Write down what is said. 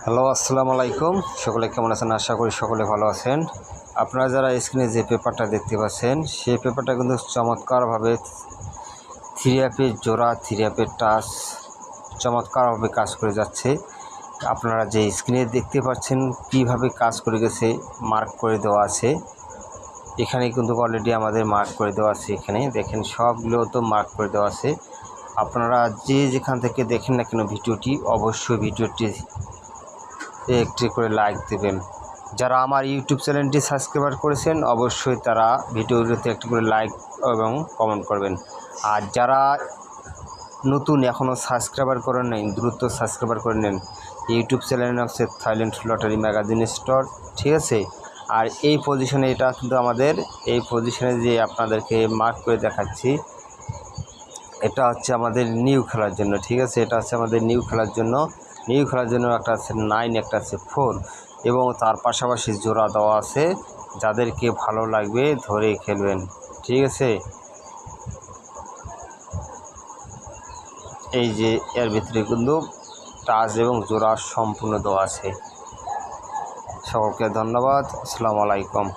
Hello, আসসালামু আলাইকুম। সকলে কেমন আছেন? আশা করি সকলে ভালো আছেন। আপনারা যারা স্ক্রিনে যে পেপারটা দেখতে পাচ্ছেন, সেই পেপারটা কিন্তু চমৎকারভাবে থ্রি অ্যাপের জোড়া, থ্রি অ্যাপের টাচ চমৎকারভাবে কাজ করে যাচ্ছে। আপনারা যে স্ক্রিনে দেখতে পাচ্ছেন কীভাবে কাজ করে গেছে, মার্ক করে দেওয়া আছে। এখানে কিন্তু অলরেডি আমাদের মার্ক করে দেওয়া আছে। এখানে দেখেন সবগুলো তো মার্ক করে দেওয়া আছে। আপনারা যে যেখান থেকে দেখেন না কেন ভিডিওটি, অবশ্যই ভিডিওটি একটি করে লাইক দেবেন। যারা আমার ইউটিউব চ্যানেলটি সাবস্ক্রাইব করেছেন অবশ্যই তারা ভিডিওটিতে একটি করে লাইক এবং কমেন্ট করবেন। আর যারা নতুন এখনও সাবস্ক্রাইবার করেন নাই, দ্রুত সাবস্ক্রাইবার করে নেন। ইউটিউব চ্যানেল হচ্ছে থাইল্যান্ড লটারি ম্যাগাজিন স্টোর, ঠিক আছে। আর এই পজিশনে এটা কিন্তু আমাদের এই পজিশনে যে আপনাদেরকে মার্ক করে দেখাচ্ছি, এটা হচ্ছে আমাদের নিউ খেলার জন্য, ঠিক আছে। এটা হচ্ছে আমাদের নিউ খেলার জন্য একটা আছে 9, একটা আছে 4 এবং তার পাশাপাশি জোড়া দেওয়া আছে। যাদেরকে ভালো লাগবে ধরে খেলবেন, ঠিক আছে। এই যে এর ভিতরে কিন্তু টাচ এবং জোড়া সম্পূর্ণ দেওয়া আছে। সকলকে ধন্যবাদ। আসসালামু আলাইকুম।